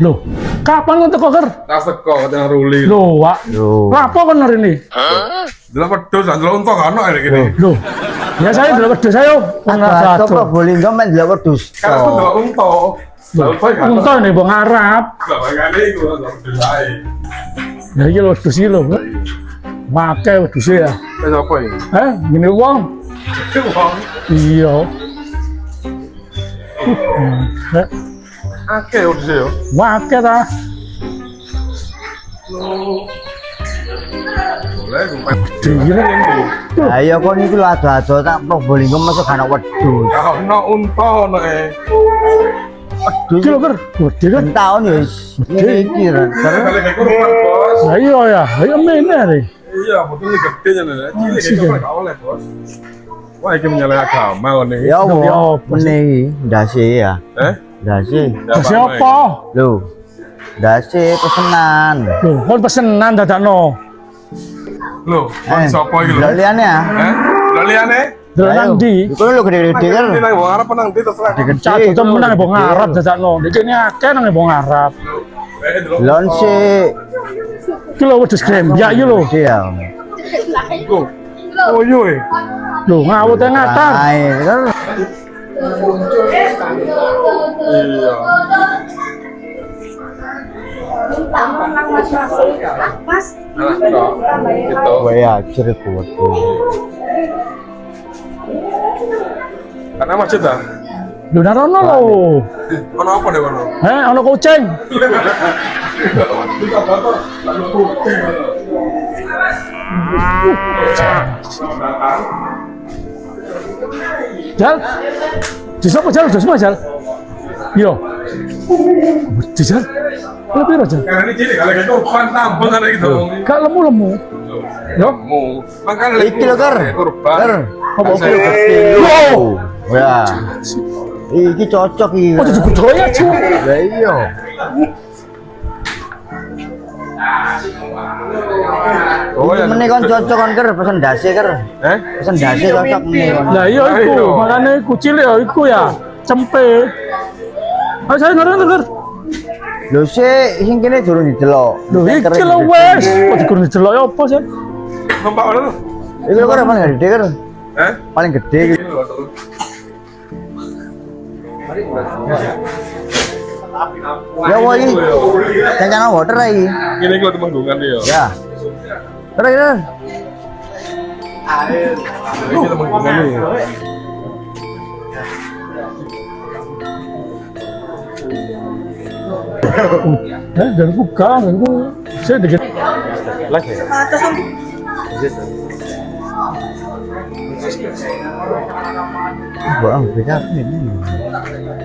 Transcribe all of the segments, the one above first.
Loh, kapan nonton kok ker? Tas teko teng ruli. Loh, Wak. Apa kon hari ini? Delok wedhus, delok unta kan ono iki. Loh. Ya saya delok wedhus ayo. Ada Probolinggo men delok wedhus. Kan aku delok unta. Unta nih bang Arab. Lah makane iku delok wedhus ae. Ya iki lho wedhus iki lho. Make wedhus ya. Wis apa iki? Gini wong. Wong Iya. akeh wedhus yo. Make ta. Boleh gumpet. Dile. Ayo kok niku ado-ado tak Probolinggo masuk ana wedhus. Ya ono unta ono Iki lho ker. Gede kan. Tahun ya ngene iki Kali gak kurban, Bos. Lah iya ya, ayo mene nih. Iya, betul ini gede nya nih. Cilik gak oleh, Bos. Wah, iki menyalahi agama kok nih. Ya meneh ndase ya. Ndase. Siapa? Lho. Ndase pesenan. Loh, kon pesenan dadakno. Loh, sapa iki lho? Lho liyane ya. Lho liyane? Delok nang ndi? Iku lho gede-gede kan. Ini nang wong Arab nang ndi terserah. Cak temen nang wong Arab dadakno. Iki kene akeh nang wong Arab. Lon se Iki lho wedhus grembyak iki lho. dia. Oh iya. Lho ngawut ngatar. Ae kan. Iya. Mas, Gitu. Waya ajar kuat. Karena masjid dah. Lho narono lho. Ono apa deh kono? Ono kucing. Jal. Disapa jal, semua jal. Yo. Jal. Lah piro jal? Karena ini cilik kalau gitu kurban tambah kan gitu. Gak lemu-lemu. Yo. Mu. Makanya Iki lho Kar. kurban. Kar. Apa Saya iki? gede. Yo. Ya. Iki cocok iki. Oh, jadi budaya cu. Lah iya. Oh ya. Meneh kon cocok kon Ker pesen dase Ker. Pesen dase cocok meneh kon. Lah iya iku, makane kucil ya iku ya. Cempe. Ayo saya ngerti. Lho sing kene durung didelok. Lho iki lho wes. Kok dikurang didelok ya apa sih? Numpak ono lho. Iki lho Ker paling gede Ker. Paling gede iki. Ya woi. Jangan water iki. Ini kalau temenggungan ya. Ya. Ker. Ini temenggungan ya. Dan buka, saya dikit. Lagi. Bang, beda ini.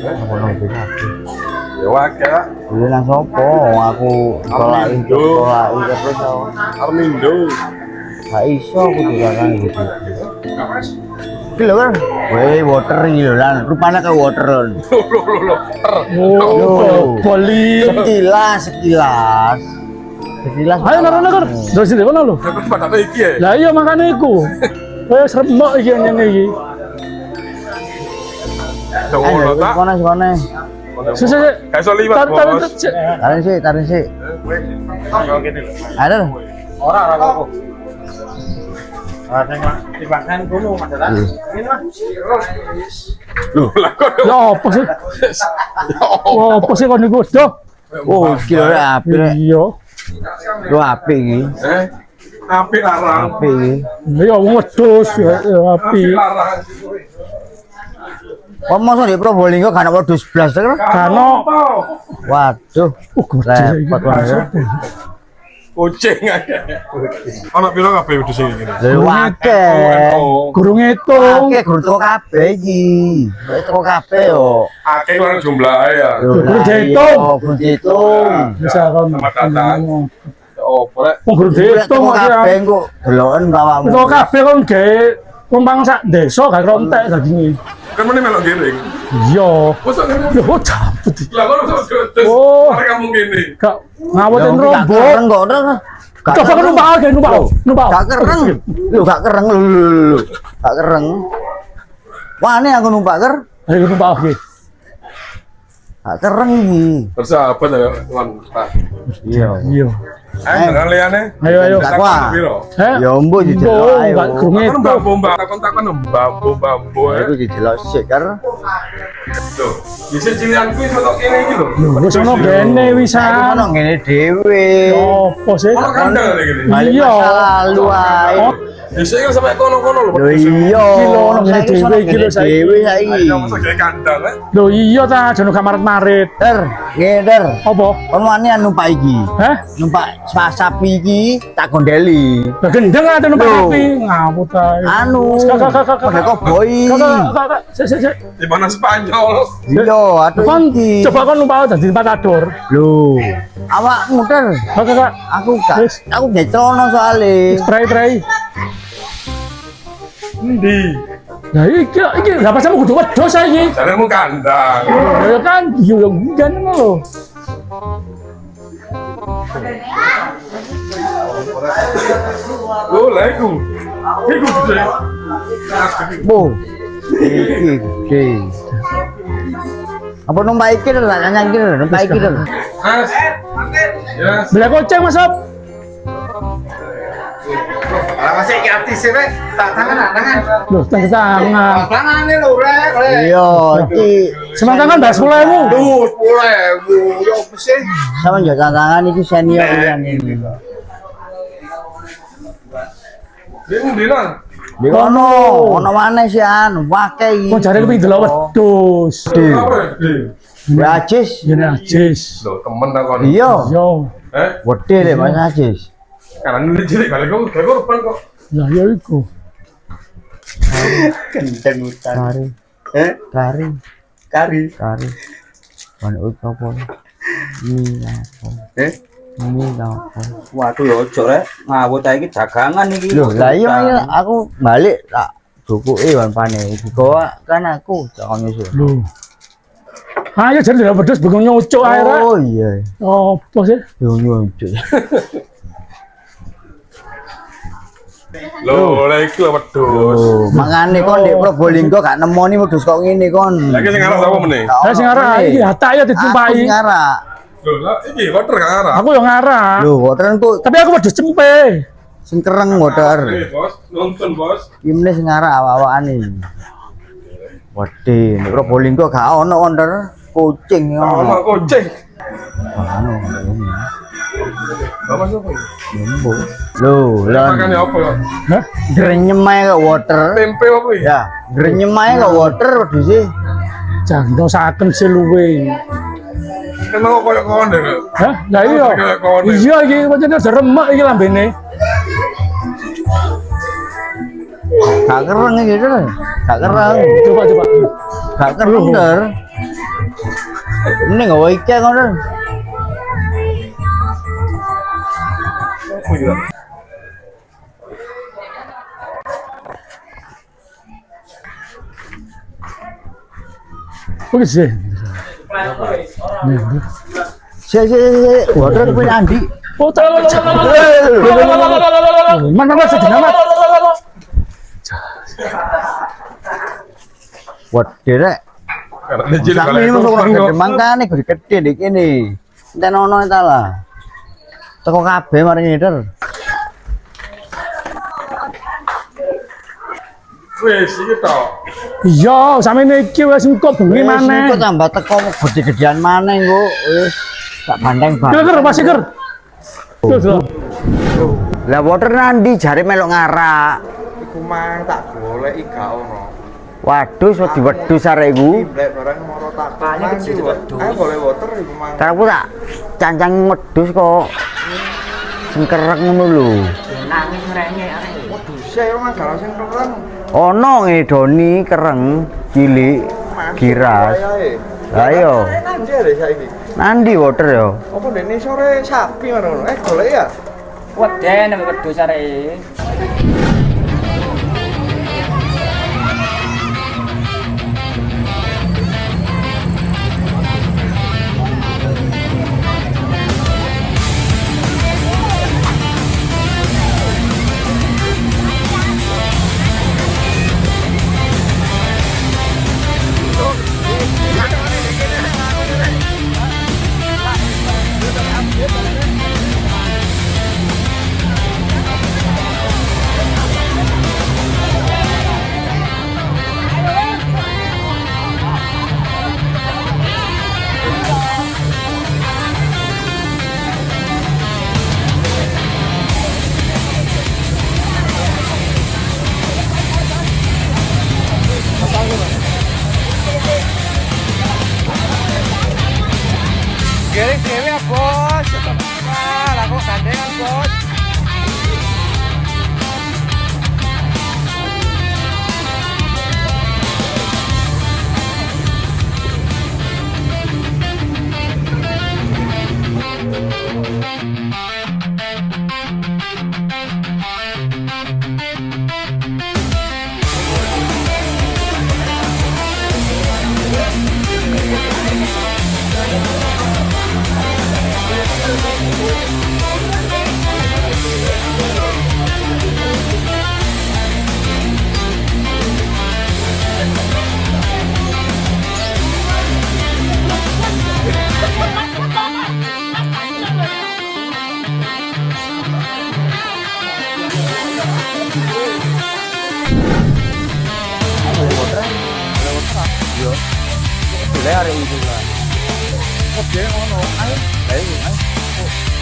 Bang, beda. Ya wae. Lu nang sopo? Aku tolaki terus. Armindo. Gak iso aku dirakan gitu. Iki lho kan. Weh, water iki lho lan. Rupane kayak water. Oh, boli. Sekilas. Ayo narono Ker. Terus sini mana lu? Aku pada iki ya. Lah iya makane iku. Wes remuk iki ngene iki. Jauh tak. Kono. Sese. Kayak iso liwat, Bos. Tarik sih. Ada. Ora apa-apa. Sing dimakan kono masalah. Ini mah. Loh, lah kok. Ya apa sih? Oh, apa sih kon niku doh? Oh, iki lho api. Iya. Lho api iki. Api larang. Api iki. Ya wong wedhus ya api. Larang. Kok mosok di Probolinggo gak ana wedhus blas Ker? Kano. Waduh. Gede iki. Repot wae. Kucing aja. Anak piro kabeh wedhus iki ngene. Lho akeh. Gurung ngitung. Akeh guru teko kabeh iki. Teko kabeh yo. Akeh kan jumlahe ya. Guru dihitung. Guru dihitung. Bisa kon. Oh, boleh. Wong guru dihitung Teko kok ya. kabeh engko deloken bawamu. Kok kabeh kon gawe numpang sak desa gak rontek dagine. Kan meneh melok giring. Iya. Mosok ngene. Yo cabut. Lah kok terus Oh. mari kamu ngene. Gak ngawotin rombok. Kereng kok ora. Coba kan numpak aja, numpak. Gak kereng. Lho gak kereng lho. Gak kereng. Wah, ini aku numpak Ker. Ayo numpak aja. Tak kereng iki. Bersahabat ya kawan. Iya. Iya. Ayo dengan liane. Ayo. Tak kuat. Heh? Ya ombo didelok ae. Mbak Grunge Kan itu. takon bambu ya. Iku didelok sik kan. Loh, bisa cilianku iso tok kene iki lho. Lho, wis ono gene Aku wisan. ono ngene dhewe. Opo sih? Ono kandang lagi gini. Balik Iya. masa lalu ae. Oh, Bisa kan sampai kono-kono lho. Lho iya. Iki lho, ono ngene Saiki dhewe ono iki lho, ngene saiki. dhewe saiki. Ayo masa kayak kandang ya. lho iya ta, jono kamarit-marit. Der, ngeder. Apa? Ono ane numpak iki. Heh? Numpak sapi iki tak gondeli. Lah gendeng ate numpak Lho. sapi. Ngawut ae. Anu. Kak. Kode koboi. Kak. Sik. Di mana Spanyol? Iya, aduh Kon iki. coba kon numpak dadi matador. Lho, awak muter. Kak. Aku gak, Wis. aku gak celono soalnya. Try. Endi? Lah iki lah pasamu kudu wedhos saiki. Jaremu kandang. Ya kan, yo ganteng lho. Oh, lah iku. Iku gede. Bu, iki gede. Apa numpak iki lho, tak nyanyi iki lho, numpak iki lho. Mas. Ya. Beli koceng Mas Sob. Lah masih iki artis sih, Rek. Tak tangan. Loh, tangan. Tangane lho, Rek. Iya, iki Semantangan bahas 10.000. Duh, 10.000. Yo apa sih? sama njuk tantangan iki senior yang ini. Dia ngendi nang? Di kono, ono maneh sih anu, wake iki. Kok jare kepengin delok wedhus. Apa ya? Ya Ajis. Ya najis. Loh, temen tak kon. Iya, Yo, wedhe le Mas Ajis. Karena ini cilik kali kau korban kok. lah ya iku. Kenceng hutan. Kari, kari, kari. Kan uta apa? Ini apa? Ini apa? Waduh yo ojo, Rek. Ngawut ae iki dagangan iki. Loh, lah iya aku balik tak dukuke wan pane. Dibawa kan aku jangan nyusul. Lho. Ayo jare delok wedhus bengong nyucuk ae ra. Oh iya. Apa sih? Yo nyucuk. Loh, lah iku wedhus. Oh, mangane kon di Probolinggo gak nemoni wedhus kok ngene kon. Lagi sing arah sapa meneh? Lah sing arah iki hatak ya Aku ditumpahi. sing arah. Loh, lah iki water gak arah. Aku yang ngarah. Lho, woteran ku Tapi aku wedhus cempe. sing kereng woter. Bos, nonton bos. Imne sing arah awak-awakane. Wedhe, nek Probolinggo gak ono onder kucing Sama ono. kucing. Anu, Bapak siapa? Jumbo. Lho, Makannya lan apa ya? Hah? grenyem ae kok water. Tempe apa ya? Ya, grenyem ae kok water wedhuse. Jangan saken sih luwe. Kenapa koyo konde? Hah? Lah iya. Kayak kawan. Iya iki pancen udah remek iki lambene. Gak kereng iki, Der. Gak kereng. Coba. Gak kereng, Der. Ini gak wae ngono. Apa ya? Oke sih. Si, water kuwi Andi. Oh, mana sedih amat. Waduh, Rek. Karena dia cilik Sampe kali ini masuk kau. orang gede mangkane gede dik ini. Enten ono ta lah. Teko kabeh mari ngeder. Wes, iki tok. Iya, sampe iki wis engko bengi maneh. Kok tambah teko gede-gedean maneh engko wis tak bandeng banget. Ker masih ker. Terus lho. Lah water nandi jare melok ngarak. Iku mang tak golek gak ono. Waduh, so diwedhus arek iku. Blek barang moro tak tanya kecil wedhus. Ayo golek water iku mang. Karep tak cancang wedhus kok. Sing kerek ngono lho. Nangis ngrengek arek. Wedhus e mang gak sing kereng. Ono ngedoni kereng cilik giras. Lah iya. Nang jare saiki. Nandi water ya. Apa dene sore sapi ngono. Golek ya. Weden nek wedhus arek. Gere cewek ya bos. Wah, lah kok gandengan bos. Boleh hari ini lah. Oke, ono. Ayo. Ayo.